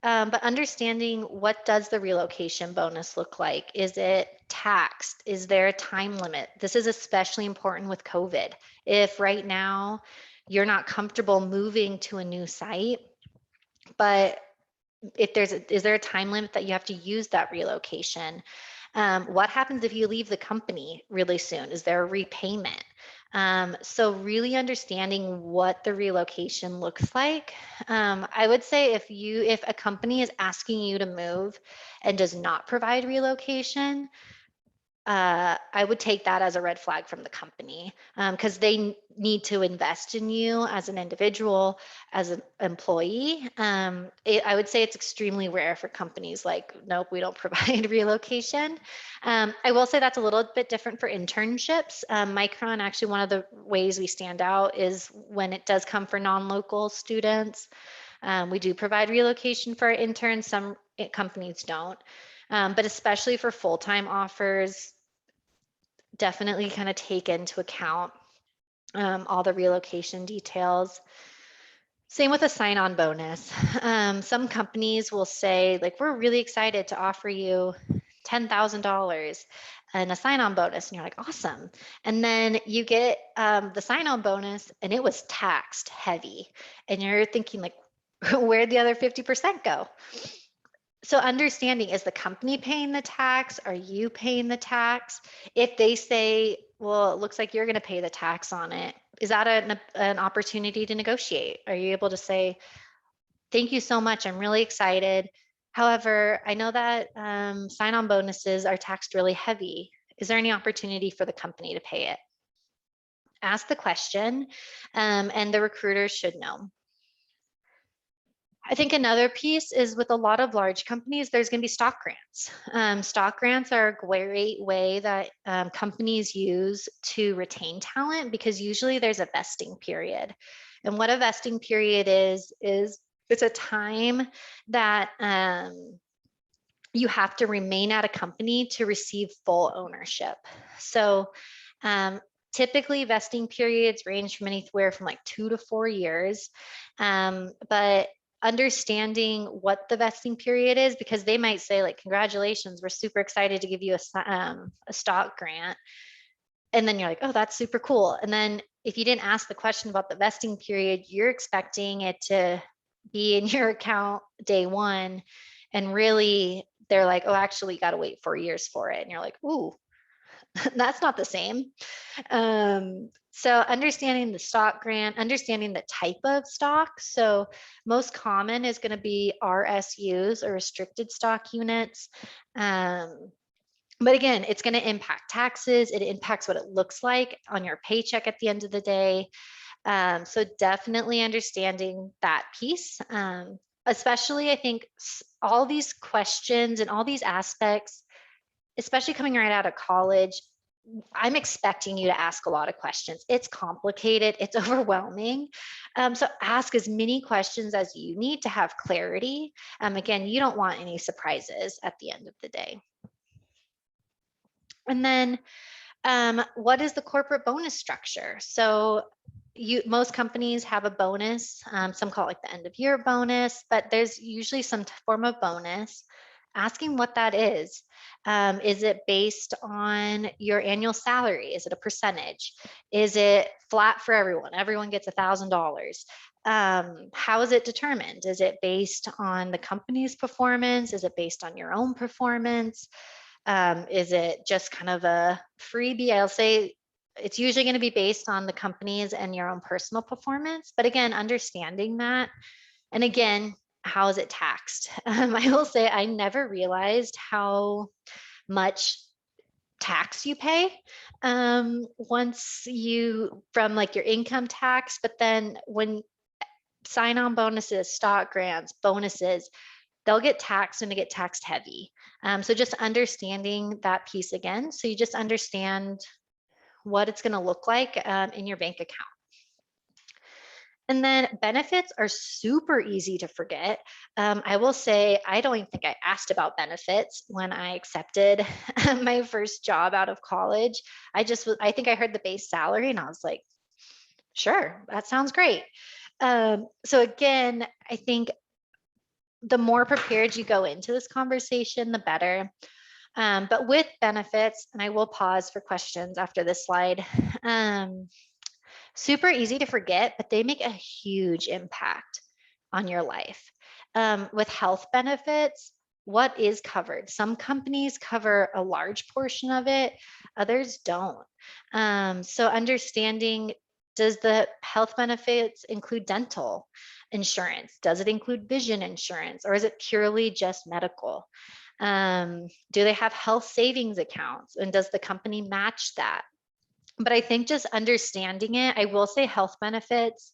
But understanding, what does the relocation bonus look like? Is it taxed? Is there a time limit? This is especially important with COVID. If right now you're not comfortable moving to a new site, but if is there a time limit that you have to use that relocation? What happens if you leave the company really soon? Is there a repayment? So really understanding what the relocation looks like. I would say if a company is asking you to move and does not provide relocation, I would take that as a red flag from the company, because they need to invest in you as an individual, as an employee. I would say it's extremely rare for companies like, nope, we don't provide relocation. I will say that's a little bit different for internships. Micron, actually, one of the ways we stand out is when it does come for non-local students. We do provide relocation for our interns. Some companies don't. But especially for full-time offers, definitely kind of take into account all the relocation details. Same with a sign-on bonus. Some companies will say, like, we're really excited to offer you $10,000 and a sign-on bonus. And you're like, awesome. And then you get the sign-on bonus and it was taxed heavy. And you're thinking, like, where'd the other 50% go? So understanding, is the company paying the tax? Are you paying the tax? If they say, well, it looks like you're going to pay the tax on it, is that an opportunity to negotiate? Are you able to say, thank you so much, I'm really excited. However, I know that sign-on bonuses are taxed really heavy. Is there any opportunity for the company to pay it? Ask the question, and the recruiters should know. I think another piece is, with a lot of large companies, there's going to be stock grants. Stock grants are a great way that companies use to retain talent, because usually there's a vesting period. And what a vesting period is it's a time that you have to remain at a company to receive full ownership. So typically vesting periods range from anywhere from like 2 to 4 years. But understanding what the vesting period is, because they might say, like, congratulations, we're super excited to give you a stock grant. And then you're like, oh, that's super cool. And then if you didn't ask the question about the vesting period, you're expecting it to be in your account day one. And really, they're like, oh, actually, you got to wait 4 years for it. And you're like, ooh, that's not the same. So understanding the stock grant, understanding the type of stock. So most common is going to be RSUs, or restricted stock units. But again, it's going to impact taxes. It impacts what it looks like on your paycheck at the end of the day. So definitely understanding that piece. Especially, I think all these questions and all these aspects, especially coming right out of college, I'm expecting you to ask a lot of questions. It's complicated, it's overwhelming. So ask as many questions as you need to have clarity. Again, you don't want any surprises at the end of the day. And then what is the corporate bonus structure? So most companies have a bonus. Some call it like the end of year bonus, but there's usually some form of bonus. Asking what that is. Is it based on your annual salary? Is it a percentage? Is it flat for everyone? Everyone gets $1,000. How is it determined? Is it based on the company's performance? Is it based on your own performance? Is it just kind of a freebie? I'll say it's usually going to be based on the company's and your own personal performance. But again, understanding that. And again, how is it taxed? I will say I never realized how much tax you pay once you, from like your income tax, but then when sign-on bonuses, stock grants, bonuses, they'll get taxed and they get taxed heavy. So just understanding that piece again. So you just understand what it's going to look like in your bank account. And then benefits are super easy to forget. I will say, I don't even think I asked about benefits when I accepted my first job out of college. I think I heard the base salary and I was like, sure, that sounds great. So again, I think the more prepared you go into this conversation, the better. But with benefits, and I will pause for questions after this slide, super easy to forget, but they make a huge impact on your life. With health benefits, what is covered? Some companies cover a large portion of it, others don't. So understanding, does the health benefits include dental insurance? Does it include vision insurance, or is it purely just medical? Do they have health savings accounts, and does the company match that? But I think just understanding it, I will say health benefits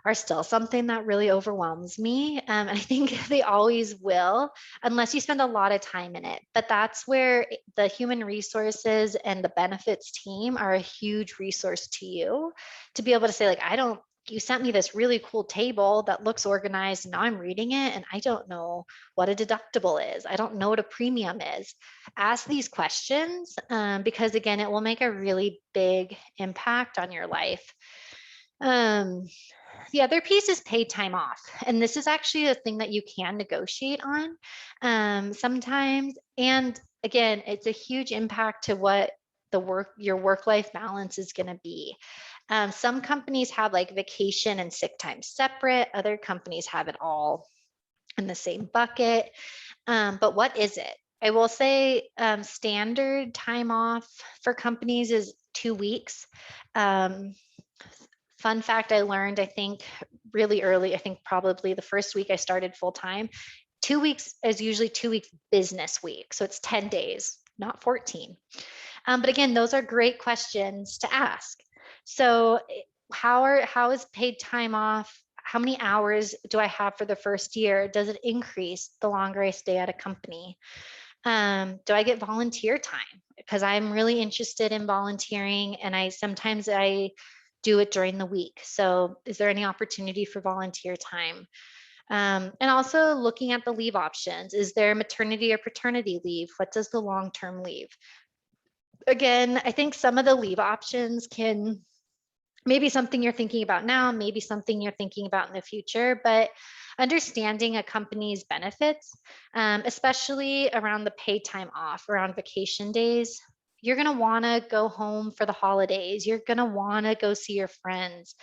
are still something that really overwhelms me. And I think they always will, unless you spend a lot of time in it. But that's where the human resources and the benefits team are a huge resource to you, to be able to say, like, you sent me this really cool table that looks organized, and now I'm reading it and I don't know what a deductible is. I don't know what a premium is. Ask these questions because again, it will make a really big impact on your life. The other piece is paid time off. And this is actually a thing that you can negotiate on sometimes. And again, it's a huge impact to what your work-life balance is going to be. Some companies have like vacation and sick time separate. Other companies have it all in the same bucket. But what is it? I will say standard time off for companies is 2 weeks. Fun fact I learned, I think really early, I think probably the first week I started full time, 2 weeks is usually 2 weeks business week. So it's 10 days, not 14. But again, those are great questions to ask. So how is paid time off? How many hours do I have for the first year? Does it increase the longer I stay at a company? Do I get volunteer time? Because I'm really interested in volunteering, and sometimes I do it during the week. So is there any opportunity for volunteer time? And also looking at the leave options. Is there maternity or paternity leave? What does the long-term leave? Again, I think some of the leave options can maybe something you're thinking about now, maybe something you're thinking about in the future, but understanding a company's benefits, especially around the paid time off, around vacation days, You're going to want to go home for the holidays. You're going to want to go see your friends.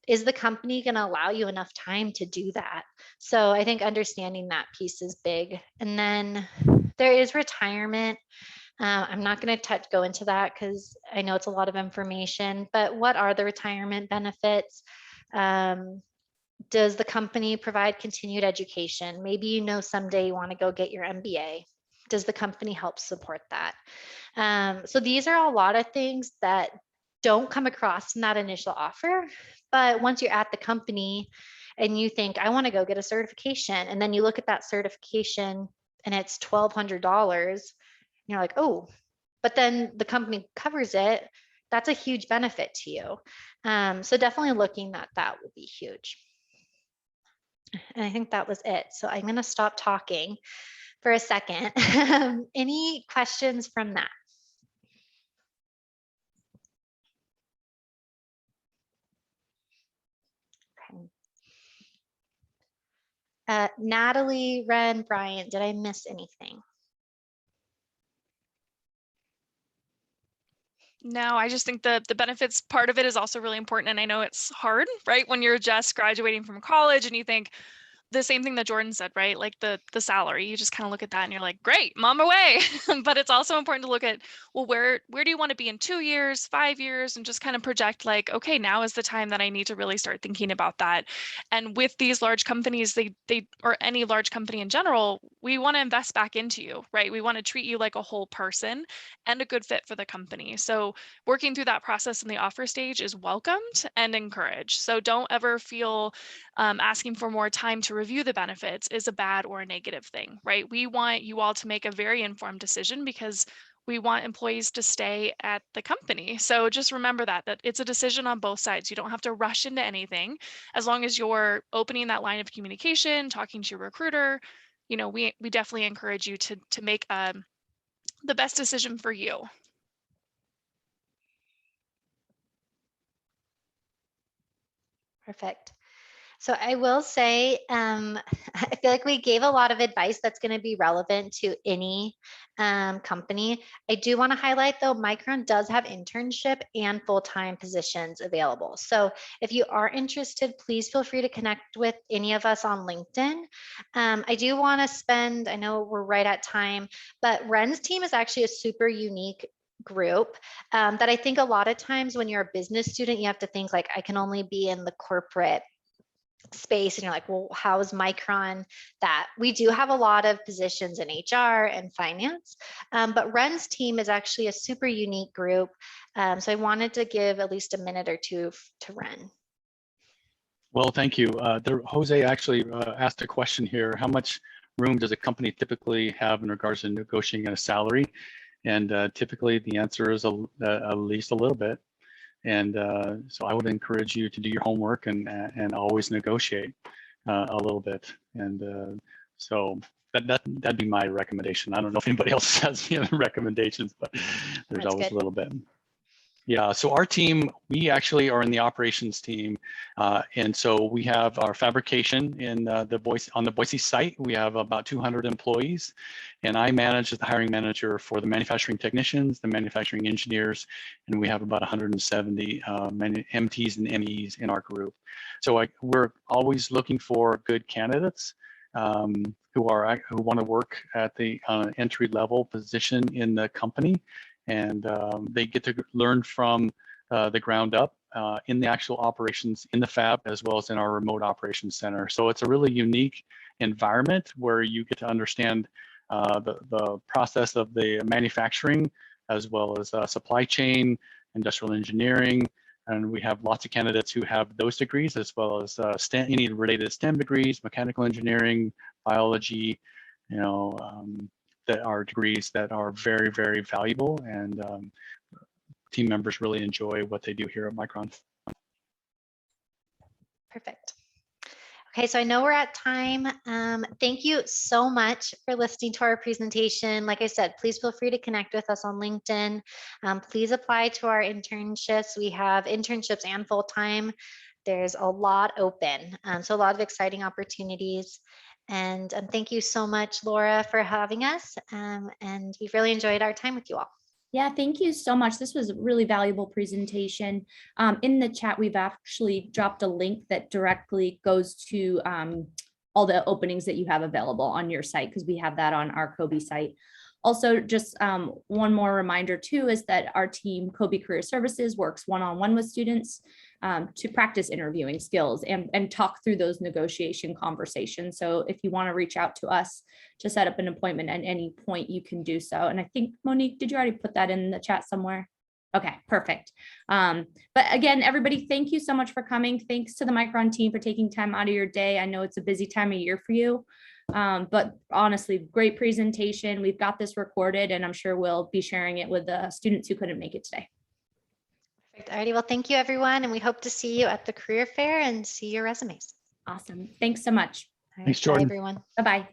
Is the company going to allow you enough time to do that? So I think understanding that piece is big. And then there is retirement. I'm not going to go into that because I know it's a lot of information, but what are the retirement benefits? Does the company provide continued education? Maybe you know someday you want to go get your MBA. Does the company help support that? So these are a lot of things that don't come across in that initial offer, but once you're at the company and you think, I want to go get a certification, and then you look at that certification and it's $1,200, you're like, oh, but then the company covers it. That's a huge benefit to you. So definitely looking at that will be huge. And I think that was it. So I'm going to stop talking for a second. Any questions from that? Okay. Natalie, Ren, Brian, did I miss anything? No, I just think the benefits part of it is also really important. And I know it's hard, right? When you're just graduating from college and you think the same thing that Jordan said, right? Like the salary, you just kind of look at that and you're like, great, I'm on my way. But it's also important to look at, well, where do you want to be in 2 years, 5 years, and just kind of project like, okay, now is the time that I need to really start thinking about that. And with these large companies, they or any large company in general, we want to invest back into you, right? We want to treat you like a whole person and a good fit for the company. So working through that process in the offer stage is welcomed and encouraged. So don't ever feel asking for more time to review the benefits is a bad or a negative thing, right? We want you all to make a very informed decision because we want employees to stay at the company. So just remember that it's a decision on both sides. You don't have to rush into anything. As long as you're opening that line of communication, talking to your recruiter, you know, we definitely encourage you to make the best decision for you. Perfect. So I will say, I feel like we gave a lot of advice that's going to be relevant to any company. I do want to highlight though, Micron does have internship and full-time positions available. So if you are interested, please feel free to connect with any of us on LinkedIn. I do want to spend, I know we're right at time, but Ren's team is actually a super unique group that I think a lot of times when you're a business student, you have to think like, I can only be in the corporate space, and you're like, well, how is Micron that? We do have a lot of positions in HR and finance, but Ren's team is actually a super unique group. So I wanted to give at least a minute or two to Ren. Well, thank you. Jose actually asked a question here. How much room does a company typically have in regards to negotiating a salary? And typically the answer is at least a little bit. And so I would encourage you to do your homework and always negotiate a little bit. And so that'd be my recommendation. I don't know if anybody else has any other recommendations, but there's always a little bit. Yeah, so our team, we actually are in the operations team. And so we have our fabrication in on the Boise site. We have about 200 employees, and I manage as the hiring manager for the manufacturing technicians, the manufacturing engineers, and we have about 170 MTs and MEs in our group. So we're always looking for good candidates who want to work at the entry level position in the company. And they get to learn from the ground up in the actual operations in the fab, as well as in our remote operations center. So it's a really unique environment where you get to understand the process of the manufacturing, as well as supply chain, industrial engineering. And we have lots of candidates who have those degrees, as well as any related STEM degrees, mechanical engineering, biology, you know, that are degrees that are very, very valuable, and team members really enjoy what they do here at Micron. Perfect. Okay, so I know we're at time. Thank you so much for listening to our presentation. Like I said, please feel free to connect with us on LinkedIn. Please apply to our internships. We have internships and full-time. There's a lot open, so a lot of exciting opportunities. And thank you so much, Laura, for having us. And we've really enjoyed our time with you all. Yeah, thank you so much. This was a really valuable presentation. In the chat, we've actually dropped a link that directly goes to all the openings that you have available on your site, because we have that on our COBE site. Also, just one more reminder too, is that our team, COBE Career Services, works one-on-one with students to practice interviewing skills and talk through those negotiation conversations. So if you want to reach out to us to set up an appointment at any point, you can do so. And I think, Monique, did you already put that in the chat somewhere? Okay, perfect. But again, everybody, thank you so much for coming. Thanks to the Micron team for taking time out of your day. I know it's a busy time of year for you. But honestly, great presentation. We've got this recorded, and I'm sure we'll be sharing it with the students who couldn't make it today. Perfect. Alrighty, well, thank you everyone, and we hope to see you at the career fair and see your resumes. Awesome. Thanks so much. All right, Thanks, bye, Jordan. everyone. Bye-bye.